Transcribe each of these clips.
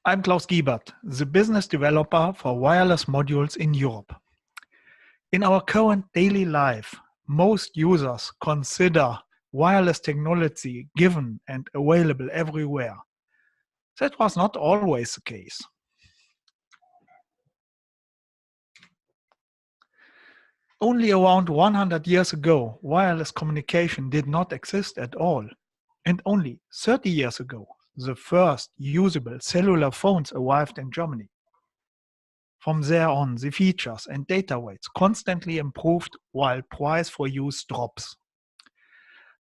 I'm Klaus Giebert, the business developer for wireless modules in Europe. In our current daily life, most users consider wireless technology given and available everywhere. That was not always the case. Only around 100 years ago, wireless communication did not exist at all. And only 30 years ago, the first usable cellular phones arrived in Germany. From there on, the features and data rates constantly improved while price for use drops.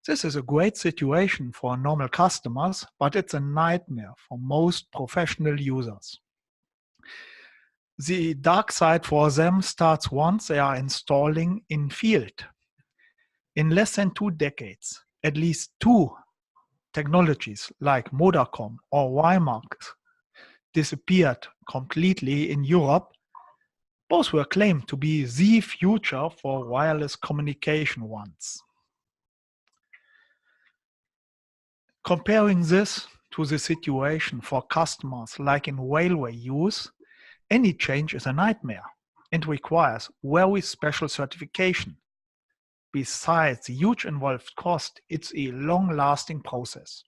This is a great situation for normal customers, but it's a nightmare for most professional users. The dark side for them starts once they are installing in field. In less than 2 decades, at least 2 technologies like Modacom or WiMAX disappeared completely in Europe. Both were claimed to be the future for wireless communication once. Comparing this to the situation for customers like in railway use, any change is a nightmare and requires very special certification. Besides the huge involved cost, it's a long-lasting process.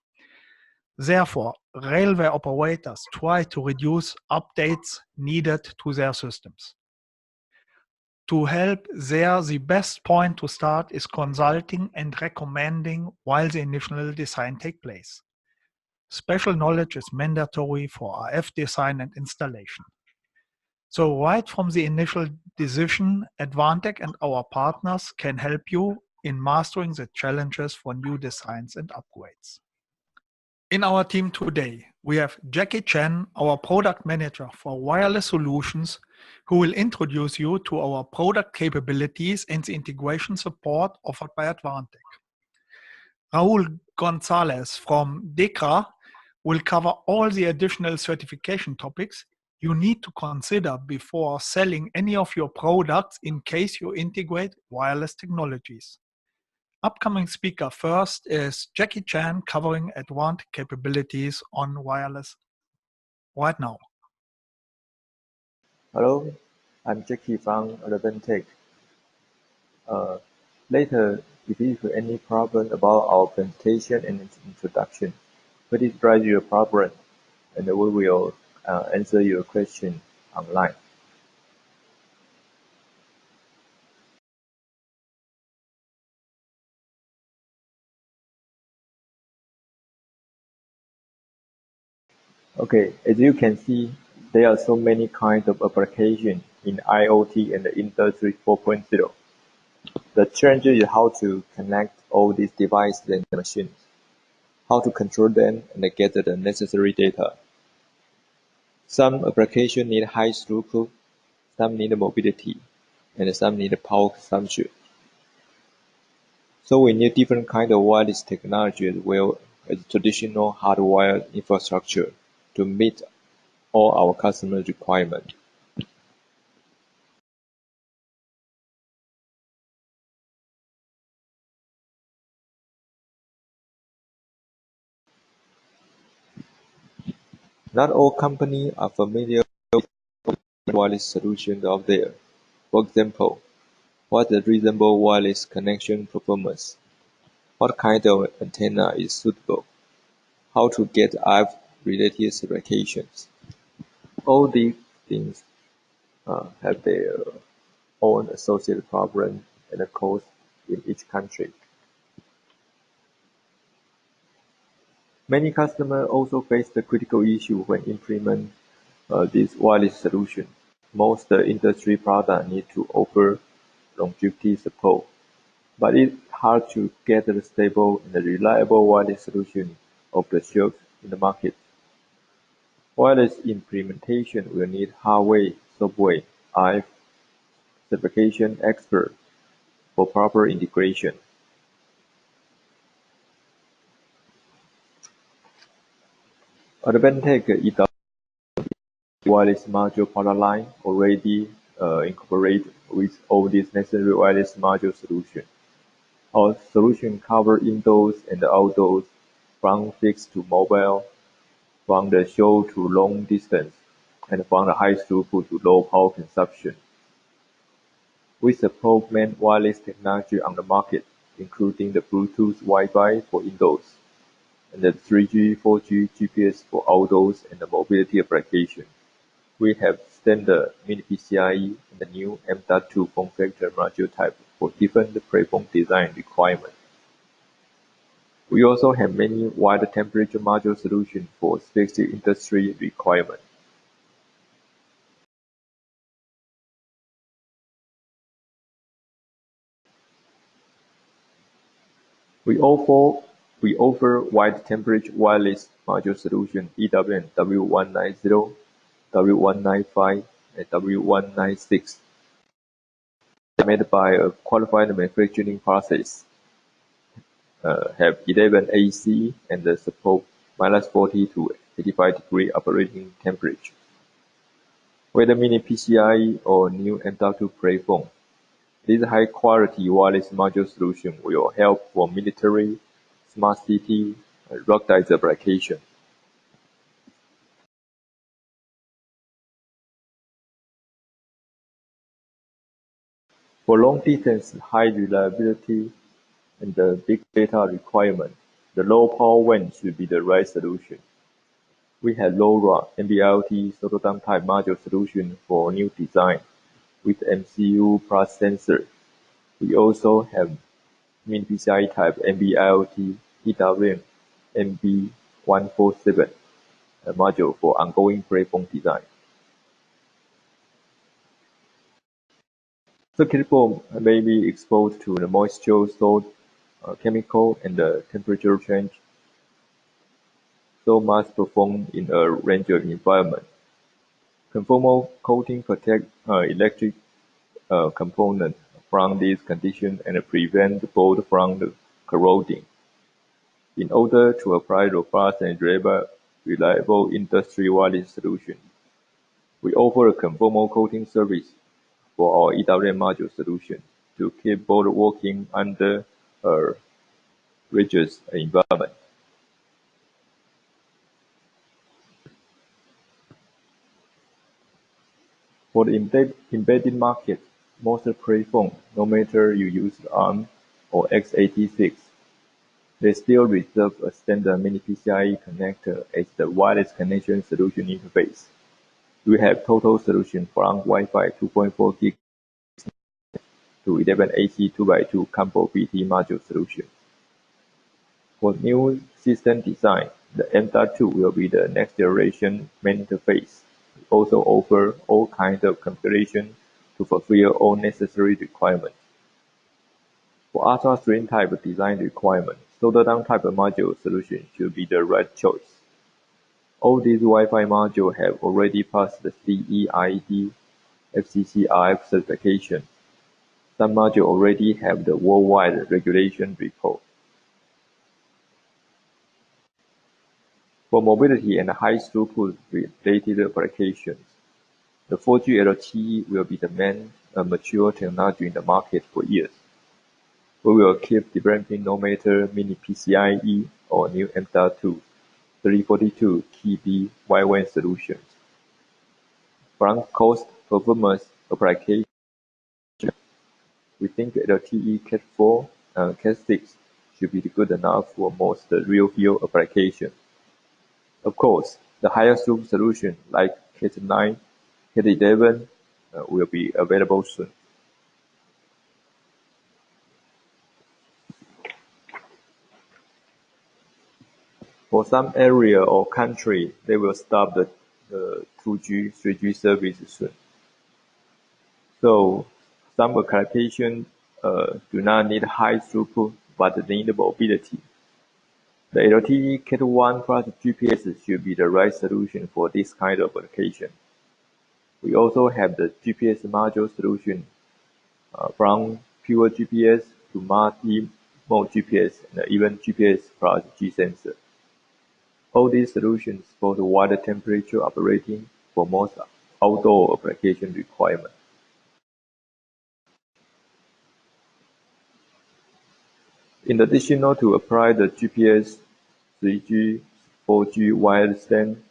Therefore, railway operators try to reduce updates needed to their systems. To help there, the best point to start is consulting and recommending while the initial design takes place. Special knowledge is mandatory for RF design and installation. So right from the initial decision, Advantech and our partners can help you in mastering the challenges for new designs and upgrades. In our team today, we have Jackie Chen, our product manager for wireless solutions, who will introduce you to our product capabilities and the integration support offered by Advantech. Raul Gonzalez from DECRA will cover all the additional certification topics you need to consider before selling any of your products in case you integrate wireless technologies. Upcoming speaker first is Jackie Chan covering advanced capabilities on wireless right now. Hello, I'm Jackie from Advantech. Later, if you have any problem about our presentation and its introduction, please write your problem and we will answer your question online. Okay, as you can see, there are so many kinds of applications in IoT and the Industry 4.0. The challenge is how to connect all these devices and machines, how to control them and get the necessary data. Some applications need high throughput, some need mobility, and some need power consumption. So we need different kinds of wireless technology as well as traditional hardware infrastructure to meet all our customers' requirements. Not all companies are familiar with wireless solutions out there. For example, what is reasonable wireless connection performance? What kind of antenna is suitable? How to get RF-related certifications? All these things have their own associated problems and costs in each country. Many customers also face the critical issue when implement this wireless solution. Most industry products need to offer longevity support, but it's hard to get a stable and reliable wireless solution off the shelf in the market. Wireless implementation will need hardware, software, RF certification experts for proper integration. Advantech is the wireless module product line already incorporated with all these necessary wireless module solutions. Our solution covers indoors and outdoors, from fixed to mobile, from the short to long distance, and from the high throughput to low power consumption. We support many wireless technology on the market, including the Bluetooth Wi-Fi for indoors, and the 3G, 4G GPS for outdoors and the mobility application. We have standard mini PCIe and the new M.2 form factor module type for different platform design requirements. We also have many wide temperature module solutions for specific industry requirements. We offer wide temperature wireless module solution EWM W190, W195, and W196, made by a qualified manufacturing process, have 11 AC and support -40 to 85-degree operating temperature. Whether mini PCIe or new M.2 platform, this high-quality wireless module solution will help for military, smart city, and ruggedized application. For long-distance, high reliability, and the big data requirement, the low-power WAN should be the right solution. We have LoRa NB-IoT throttle-down type module solution for new design with MCU plus sensor. We also have mini PCIe type NB-IoT EWM NB147 module for ongoing platform design. Circuit board may be exposed to the moisture, salt, chemical, and the temperature change, so must perform in a range of environments. Conformal coating protect electric components from these conditions and prevent the board from corroding. In order to apply robust and reliable industry wireless solution, we offer a conformal coating service for our EWM module solution to keep board working under a rigorous environment. For the embedded market, most platforms, no matter you use ARM or x86, they still reserve a standard mini PCIe connector as the wireless connection solution interface. We have total solution from Wi-Fi 2.4 GHz to 11AC 2x2 combo BT module solution. For new system design, the M.2 will be the next generation main interface. We also offer all kinds of configuration to fulfill all necessary requirements. For ultra-thin type design requirement, throttle-down type module solution should be the right choice. All these Wi-Fi modules have already passed the CE/IEC FCC RF certification. Some modules already have the worldwide regulation report. For mobility and high throughput related applications, the 4G LTE will be the main mature technology in the market for years. We will keep developing no matter mini PCIe or new M.2 342 KB WiFi solutions. From cost performance application, we think LTE Cat 4 and Cat 6 should be good enough for most real-field applications. Of course, the higher throughput solution like Cat 9, Cat 11 will be available soon. For some area or country, they will stop the 2G, 3G service soon. So some applications do not need high throughput but need mobility. The LTE Cat 1 plus GPS should be the right solution for this kind of application. We also have the GPS module solution from pure GPS to multi-mode GPS and even GPS plus G sensor. All these solutions support wider temperature operating for most outdoor application requirements. In addition to apply the GPS, 3G, 4G wireless LAN,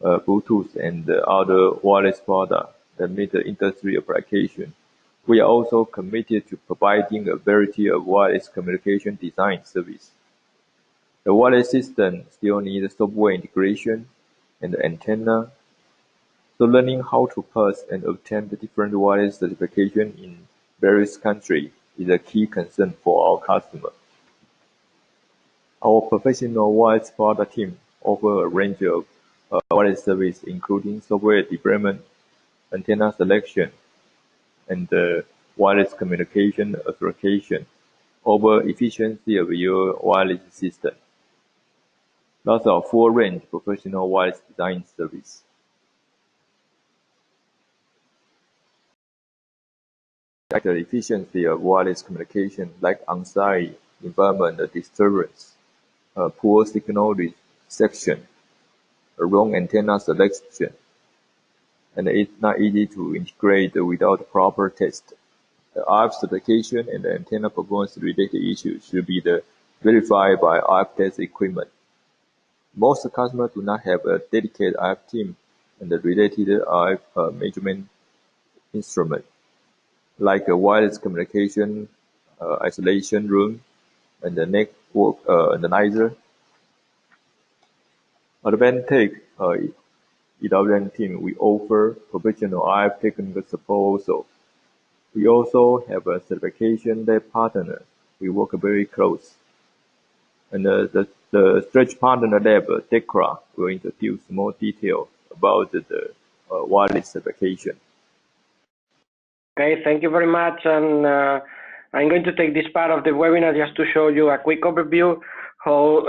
Bluetooth, and other wireless products that meet the industry application. We are also committed to providing a variety of wireless communication design service. The wireless system still needs software integration and antenna, so learning how to pass and obtain the different wireless certification in various countries is a key concern for our customers. Our professional wireless product team offers a range of wireless services, including software development, antenna selection, and wireless communication application over efficiency of your wireless system. That's our full range professional wireless design service. Like the efficiency of wireless communication, like on-site environment disturbance, poor signal reception, wrong antenna selection, and it's not easy to integrate without proper test. The RF certification and the antenna performance related issues should be verified by RF test equipment. Most customers do not have a dedicated RF team and the related RF measurement instrument, like a wireless communication isolation room and the network analyzer. Advantech 11 team, we offer professional RF technical support also. We also have a certification lab partner. We work very close. And the stretch partner lab, DECRA, will introduce more detail about the wireless certification. Okay, thank you very much. And I'm going to take this part of the webinar just to show you a quick overview how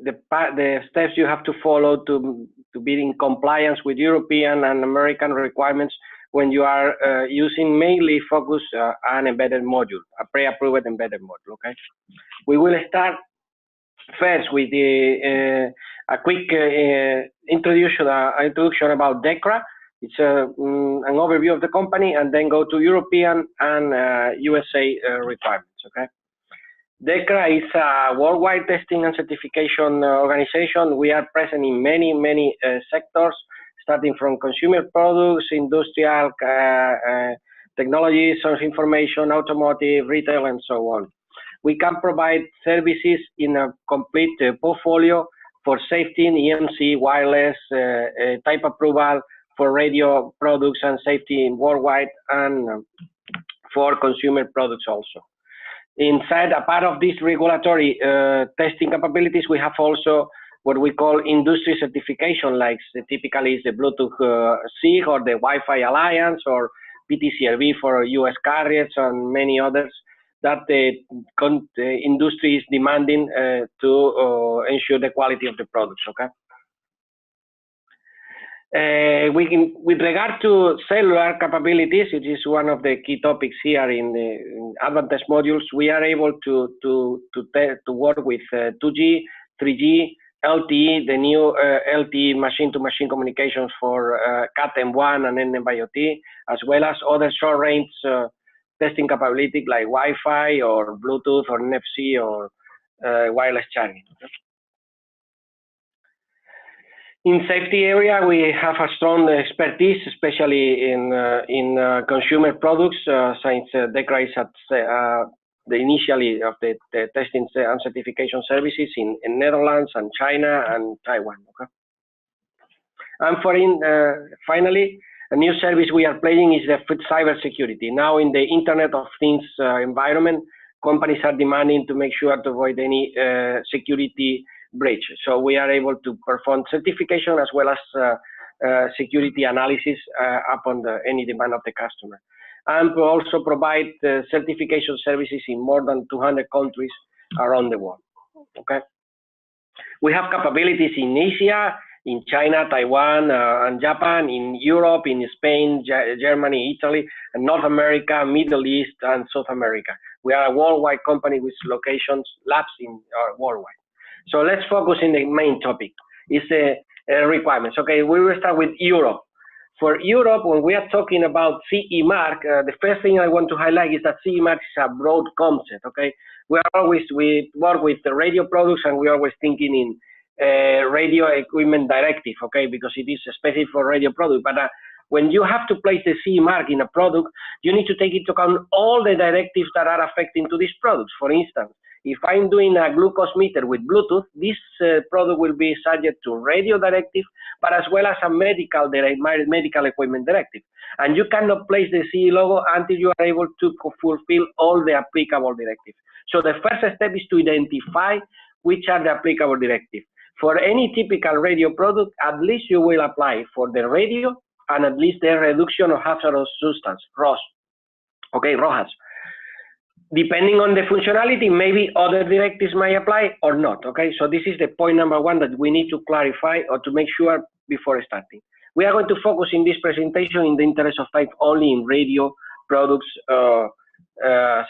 the steps you have to follow to be in compliance with European and American requirements when you are using mainly focus an embedded module, a pre-approved embedded module. Okay, we will start first with a quick introduction about DECRA. It's an overview of the company, and then go to European and USA requirements. Okay, DECRA is a worldwide testing and certification organization. We are present in many sectors, starting from consumer products, industrial technology, source information, automotive, retail, and so on. We can provide services in a complete portfolio for safety, EMC, wireless, type approval for radio products and safety worldwide, and for consumer products also. Inside, a part of this regulatory testing capabilities, we have also what we call industry certification, like typically is the Bluetooth SIG or the Wi-Fi Alliance or PTCRB for US carriers and many others that the industry is demanding to ensure the quality of the products. Okay. With regard to cellular capabilities, it is one of the key topics here in the Advantech modules. We are able to work with 2G, 3G, LTE, the new LTE machine-to-machine communications for Cat-M1 and NB-IoT, as well as other short-range testing capabilities like Wi-Fi or Bluetooth or NFC or wireless charging. Okay. In safety area, we have a strong expertise, especially in consumer products, since DECRA is at the initially of the testing and certification services in Netherlands and China and Taiwan. Okay. And finally, a new service we are playing is the cybersecurity. Now, in the Internet of Things environment, companies are demanding to make sure to avoid any security breach. So we are able to perform certification as well as security analysis upon any demand of the customer. And we also provide certification services in more than 200 countries around the world. Okay. We have capabilities in Asia, in China, Taiwan, and Japan, in Europe, in Spain, Germany, Italy, and North America, Middle East, and South America. We are a worldwide company with locations, labs in worldwide. So let's focus in the main topic. It's requirements. Okay, we will start with Europe. For Europe, when we are talking about CE mark, the first thing I want to highlight is that CE mark is a broad concept. Okay, we work with the radio products, and we are always thinking in radio equipment directive, okay, because it is specific for radio product. But when you have to place the CE mark in a product, you need to take into account all the directives that are affecting to these products. For instance, if I'm doing a glucose meter with Bluetooth, this product will be subject to radio directive, but as well as a medical equipment directive. And you cannot place the CE logo until you are able to fulfill all the applicable directives. So the first step is to identify which are the applicable directives. For any typical radio product, at least you will apply for the radio and at least the reduction of hazardous substance, ROS. Okay, ROHS. Depending on the functionality, maybe other directives might apply or not, okay? So this is the point number one that we need to clarify or to make sure before starting. We are going to focus in this presentation in the interest of time only in radio products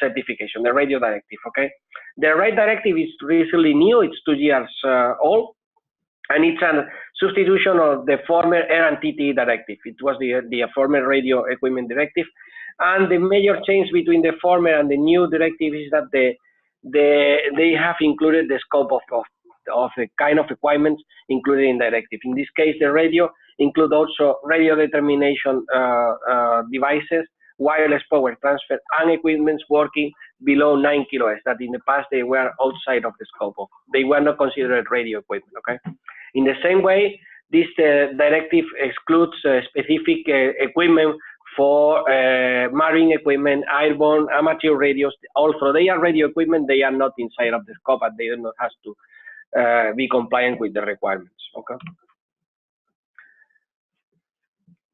certification, the radio directive, okay? The radio directive is recently new, it's 2 years old, and it's a substitution of the former R&TTE directive. It was the former radio equipment directive. And the major change between the former and the new directive is that they have included the scope of the kind of equipment included in the directive. In this case, the radio include also radio determination devices, wireless power transfer, and equipments working below 9 kHz, that in the past they were outside of the scope of, they were not considered radio equipment, okay? In the same way, this directive excludes specific equipment for marine equipment, airborne, amateur radios. Also, they are radio equipment, they are not inside of the scope, but they do not have to be compliant with the requirements, okay?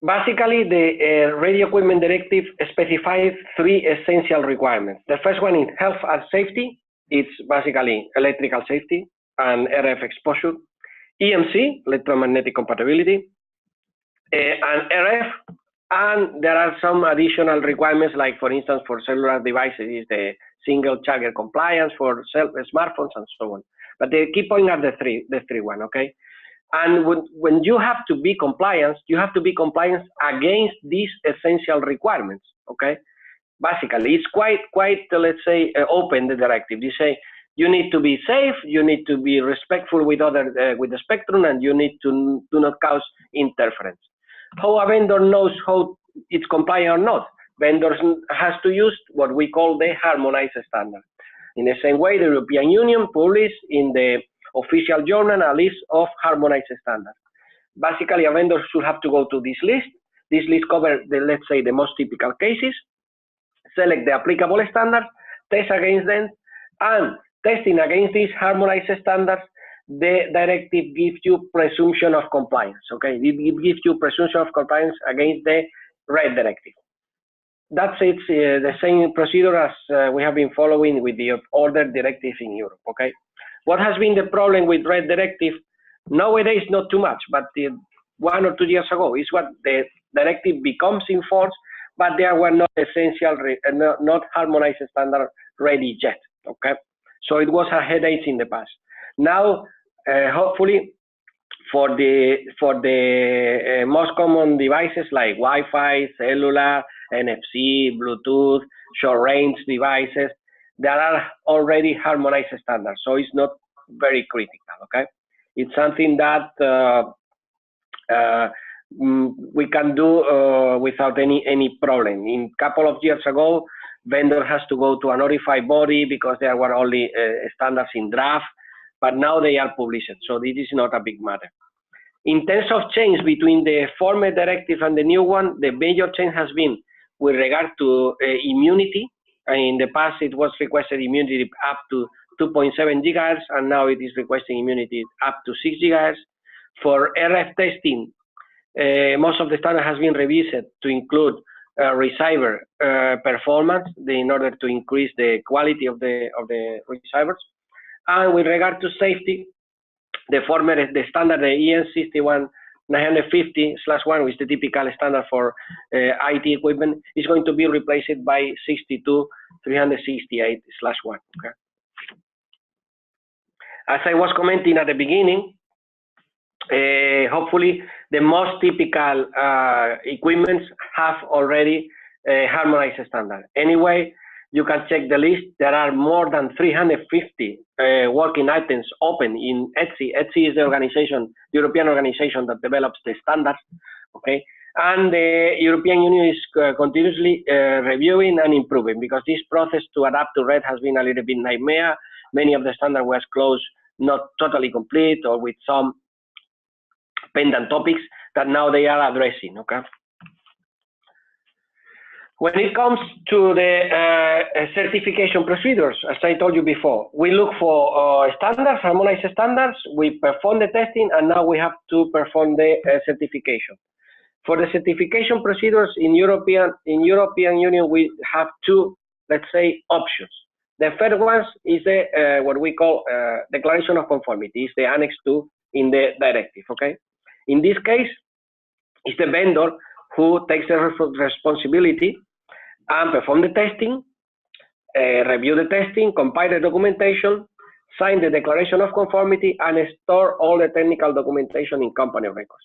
Basically, the radio equipment directive specifies 3 essential requirements. The first one is health and safety. It's basically electrical safety and RF exposure. EMC, electromagnetic compatibility, and RF. And there are some additional requirements, like for instance, for cellular devices, is the single charger compliance for smartphones and so on. But the key point are the three one, okay? And when you have to be compliant, you have to be compliant against these essential requirements, okay? Basically, it's quite let's say, open, the directive. You say you need to be safe, you need to be respectful with with the spectrum, and you need to do not cause interference. How a vendor knows how it's compliant or not? Vendors has to use what we call the harmonized standard. In the same way, the European Union published in the official journal a list of harmonized standards. Basically, a vendor should have to go to this list. This list covers, let's say, the most typical cases, select the applicable standards, test against them, and testing against these harmonized standards, the directive gives you presumption of compliance, okay? It gives you presumption of compliance against the red directive. That's it, the same procedure as we have been following with the other directives in Europe, okay? What has been the problem with red directive? Nowadays, not too much, but 1 or 2 years ago is what the directive becomes in force, but there were not essential, not harmonized standard ready yet, okay? So it was a headache in the past. Now, hopefully, for the most common devices like Wi-Fi, cellular, NFC, Bluetooth, short-range devices, there are already harmonized standards, so it's not very critical, okay? It's something that we can do without any problem. In a couple of years ago, vendor has to go to a notified body because there were only standards in draft, but now they are published, so this is not a big matter. In terms of change between the former directive and the new one, the major change has been with regard to immunity. In the past, it was requested immunity up to 2.7 gigahertz, and now it is requesting immunity up to 6 gigahertz. For RF testing, most of the standard has been revised to include receiver performance in order to increase the quality of the receivers. And with regard to safety, the standard, the EN 61950/1, which is the typical standard for IT equipment, is going to be replaced by 62368/1. Okay. As I was commenting at the beginning, hopefully the most typical equipments have already harmonized standard. Anyway, You can check the list. There are more than 350 working items open in ETSI. ETSI is the organization, the European organization that develops the standards, okay? And the European Union is continuously reviewing and improving, because this process to adapt to RED has been a little bit nightmare. Many of the standards were closed, not totally complete, or with some pendant topics that now they are addressing, okay? When it comes to the certification procedures, as I told you before, we look for standards, harmonized standards, we perform the testing, and now we have to perform the certification. For the certification procedures in European Union, we have two, let's say, options. The first one is the what we call declaration of conformity. It's the Annex 2 in the directive, okay? In this case, it's the vendor who takes the responsibility and perform the testing, review the testing, compile the documentation, sign the declaration of conformity, and store all the technical documentation in company records.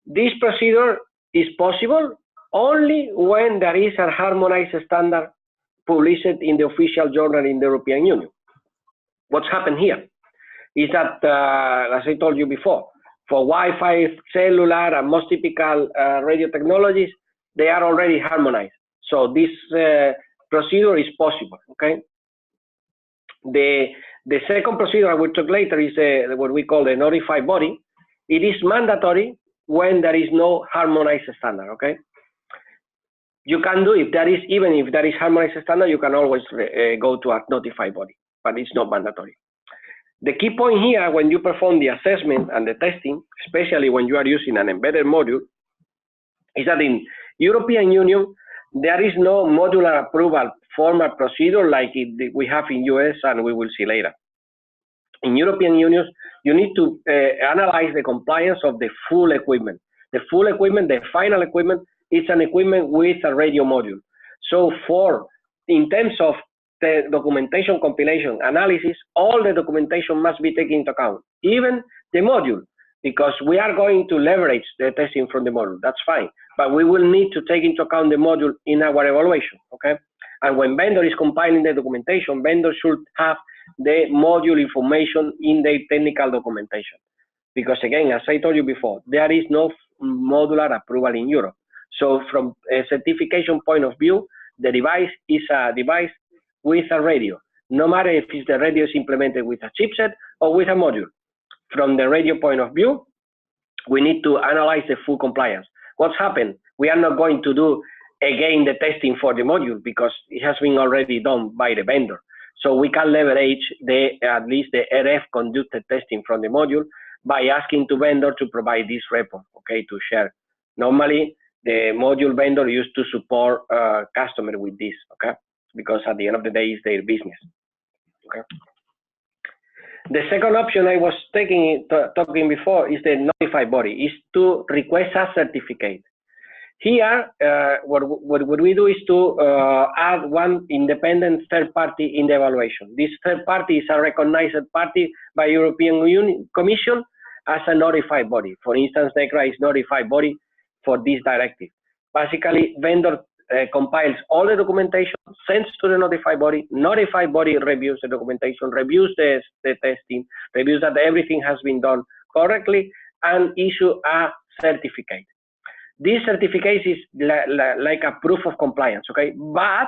This procedure is possible only when there is a harmonized standard published in the official journal in the European Union. What's happened here is that, as I told you before, for Wi-Fi, cellular, and most typical radio technologies, they are already harmonized. So this procedure is possible, okay? The second procedure I will talk later is what we call the notified body. It is mandatory when there is no harmonized standard, okay? You can do, even if there is harmonized standard, you can always go to a notified body, but it's not mandatory. The key point here, when you perform the assessment and the testing, especially when you are using an embedded module, is that in European Union, there is no modular approval formal procedure like we have in US, and we will see later. In European Union, you need to analyze the compliance of the full equipment. The full equipment, the final equipment, is an equipment with a radio module. So in terms of the documentation compilation analysis, all the documentation must be taken into account, even the module, because we are going to leverage the testing from the module. That's fine, but we will need to take into account the module in our evaluation, okay? And when vendor is compiling the documentation, vendor should have the module information in the technical documentation. Because again, as I told you before, there is no modular approval in Europe. So from a certification point of view, the device is a device with a radio, no matter if the radio is implemented with a chipset or with a module. From the radio point of view, we need to analyze the full compliance. What's happened? We are not going to do again the testing for the module because it has been already done by the vendor. So we can leverage at least the RF conducted testing from the module by asking to vendor to provide this report, okay, to share. Normally, the module vendor used to support customer with this, okay, because at the end of the day, it's their business, okay. The second option I was talking before is the notified body, is to request a certificate. Here, what we do is to add one independent third party in the evaluation. This third party is a recognized party by European Commission as a notified body. For instance, NECRA is notified body for this directive. Basically, vendor compiles all the documentation, sends to the notified body reviews the documentation, reviews the testing, reviews that everything has been done correctly, and issue a certificate. This certificate is like a proof of compliance, okay? But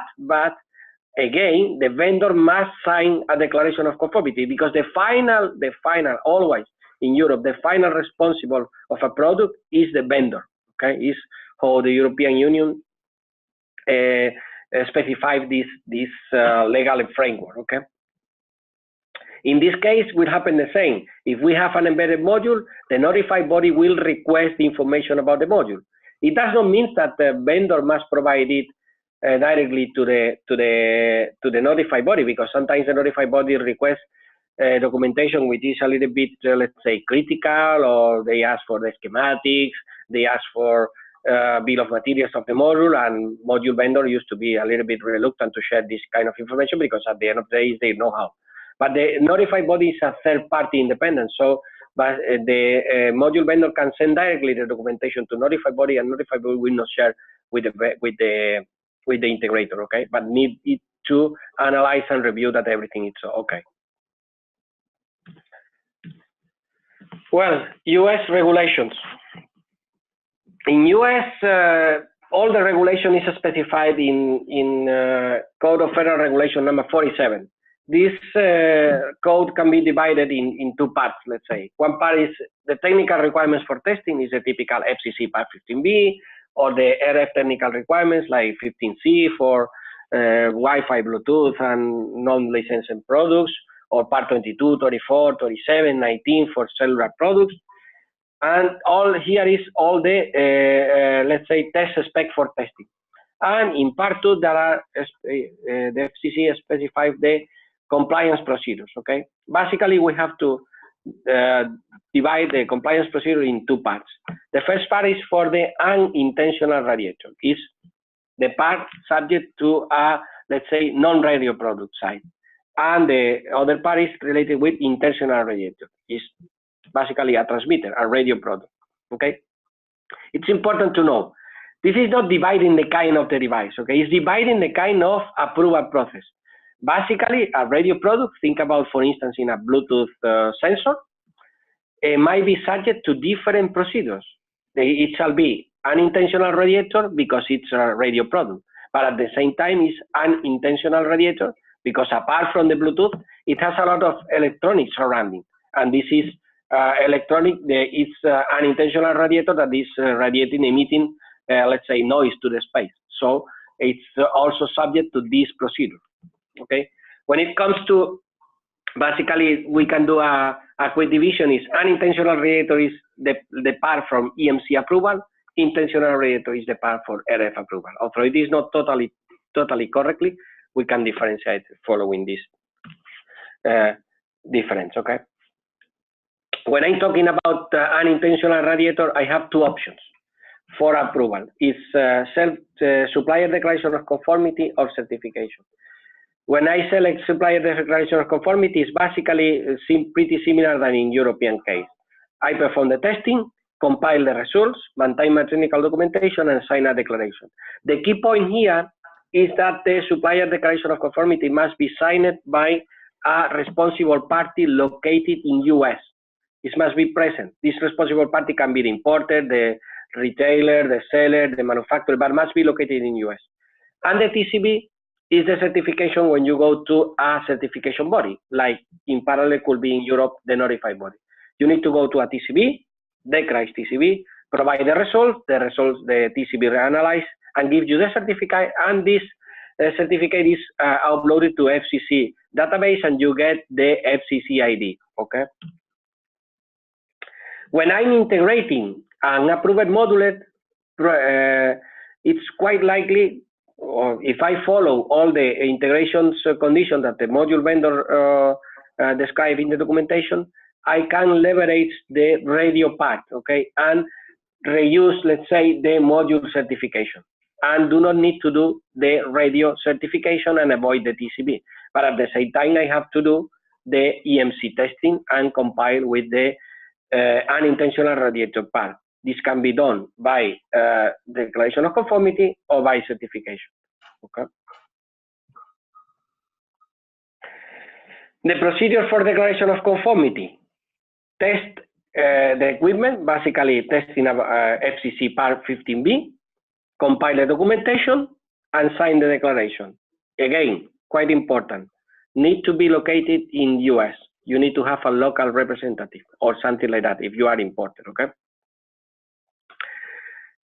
again, the vendor must sign a declaration of conformity, because the final, always in Europe, the final responsible of a product is the vendor, okay? Is how the European Union specifies this legal framework, okay? In this case, will happen the same. If we have an embedded module, the notified body will request the information about the module. It does not mean that the vendor must provide it directly to the notified body, because sometimes the notified body requests documentation which is a little bit, let's say, critical, or they ask for the schematics, they ask for bill of materials of the module, and module vendor used to be a little bit reluctant to share this kind of information, because at the end of the day, they know how. But the notified body is a third party independent, so but the module vendor can send directly the documentation to notified body, and notified body will not share with the integrator, okay? But need it to analyze and review that everything is okay. Well, US regulations. In US, all the regulation is specified in Code of Federal Regulation number 47. This code can be divided in two parts, let's say. One part is the technical requirements for testing, is the typical FCC Part 15B, or the RF technical requirements like 15C for Wi-Fi, Bluetooth, and non-licensed products, or Part 22, 24, 27, 19 for cellular products. And all here is all the, let's say, test spec for testing. And in Part 2, there are, the FCC specifies the compliance procedures, okay? Basically, we have to divide the compliance procedure in two parts. The first part is for the unintentional radiator. It's the part subject to a, let's say, non-radio product side. And the other part is related with intentional radiator. It's basically a transmitter, a radio product, okay? It's important to know, this is not dividing the kind of the device, okay? It's dividing the kind of approval process. Basically, a radio product, think about, for instance, in a Bluetooth sensor, it might be subject to different procedures. It shall be unintentional radiator because it's a radio product, but at the same time, it's unintentional radiator because apart from the Bluetooth, it has a lot of electronics surrounding, and this is electronic. It's unintentional radiator that is radiating, emitting, let's say, noise to the space. So it's also subject to this procedure. Okay, when it comes to, basically, we can do a quick division. Is unintentional radiator is the part from EMC approval, intentional radiator is the part for RF approval. Although it is not totally correctly, we can differentiate following this difference, okay? When I'm talking about unintentional radiator, I have two options for approval. It's supplier declaration of conformity or certification. When I select supplier declaration of conformity, it's basically pretty similar than in European case. I perform the testing, compile the results, maintain my technical documentation, and sign a declaration. The key point here is that the supplier declaration of conformity must be signed by a responsible party located in US. It must be present. This responsible party can be the importer, the retailer, the seller, the manufacturer, but must be located in US. And the TCB is the certification when you go to a certification body, like in parallel could be in Europe, the notified body. You need to go to a TCB, declare TCB, provide the results the TCB reanalyze and give you the certificate, and this certificate is uploaded to FCC database and you get the FCC ID, okay? When I'm integrating an approved module, it's quite likely, or if I follow all the integrations conditions that the module vendor described in the documentation, I can leverage the radio part, okay, and reuse, let's say, the module certification, and do not need to do the radio certification and avoid the TCB. But at the same time, I have to do the EMC testing and compile with the unintentional radiator part. This can be done by declaration of conformity or by certification. Okay. The procedure for declaration of conformity: test the equipment, basically testing FCC Part 15B, compile the documentation, and sign the declaration. Again, quite important, need to be located in US. You need to have a local representative or something like that if you are imported, okay?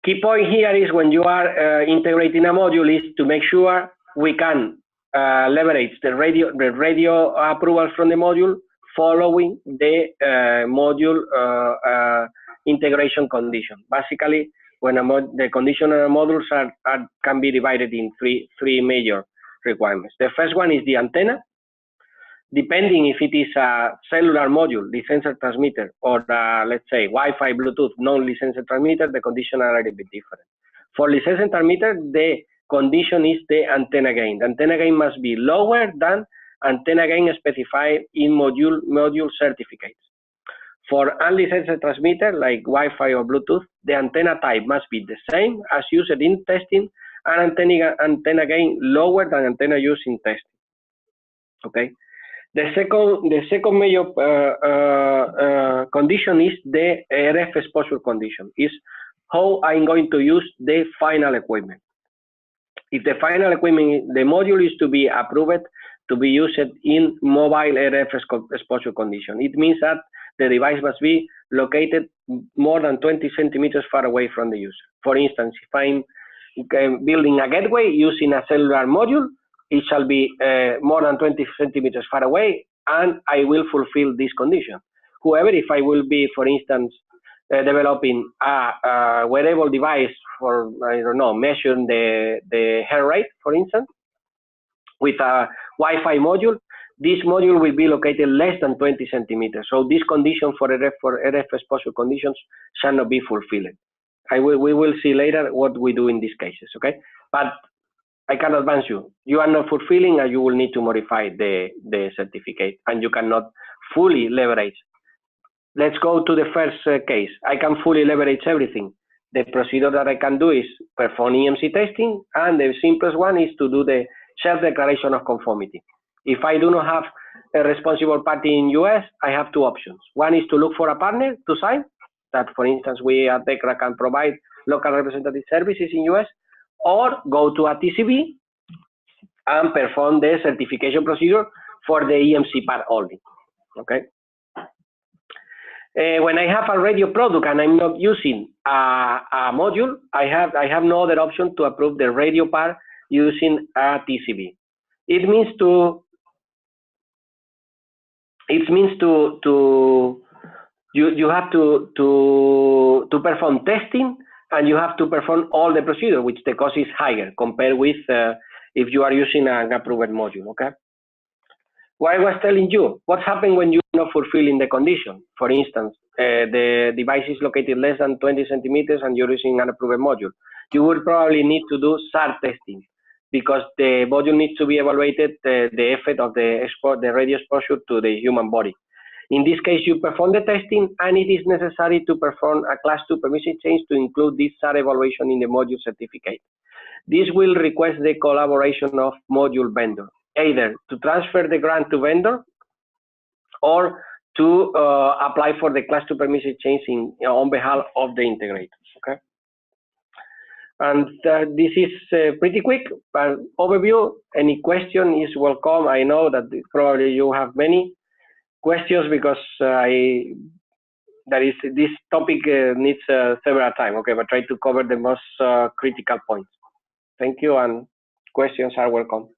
Key point here is when you are integrating a module is to make sure we can leverage the radio approval from the module following the module integration condition. Basically, when the condition of modules can be divided in three major requirements. The first one is the antenna. Depending if it is a cellular module, licensed transmitter, or let's say Wi-Fi, Bluetooth, non-licensed transmitter, the conditions are a little bit different. For licensed transmitter, the condition is the antenna gain. The antenna gain must be lower than antenna gain specified in module certificates. For unlicensed transmitter like Wi-Fi or Bluetooth, the antenna type must be the same as used in testing, and antenna gain lower than antenna used in testing. Okay. The second major condition is the RF exposure condition. Is how I'm going to use the final equipment. If the final equipment, the module is to be approved to be used in mobile RF exposure condition. It means that the device must be located more than 20 centimeters far away from the user. For instance, if I'm building a gateway using a cellular module, it shall be more than 20 centimeters far away, and I will fulfill this condition. However, if I will be, for instance, developing a wearable device for, I don't know, measuring the heart rate, for instance, with a Wi-Fi module, this module will be located less than 20 centimeters. So this condition for RF exposure conditions shall not be fulfilled. We will see later what we do in these cases, okay? But I can advance you. You are not fulfilling, and you will need to modify the certificate, and you cannot fully leverage. Let's go to the first case. I can fully leverage everything. The procedure that I can do is perform EMC testing, and the simplest one is to do the self-declaration of conformity. If I do not have a responsible party in US, I have two options. One is to look for a partner to sign, that for instance, we at DECRA can provide local representative services in US, or go to a TCB and perform the certification procedure for the EMC part only, okay? When I have a radio product and I'm not using a module, I have no other option to approve the radio part using a TCB. It means you have to perform testing, and you have to perform all the procedure, which the cost is higher compared with if you are using an approved module, okay? What I was telling you, what happens when you're not fulfilling the condition? For instance, the device is located less than 20 centimeters and you're using an approved module. You will probably need to do SAR testing, because the module needs to be evaluated the effect of the radio exposure to the human body. In this case, you perform the testing, and it is necessary to perform a class 2 permission change to include this SAR evaluation in the module certificate. This will request the collaboration of module vendor, either to transfer the grant to vendor or to apply for the class 2 permission change on behalf of the integrators, okay? And this is pretty quick, but overview. Any question is welcome. I know that probably you have many questions, because this topic needs several times, okay, but try to cover the most critical points. Thank you, and questions are welcome.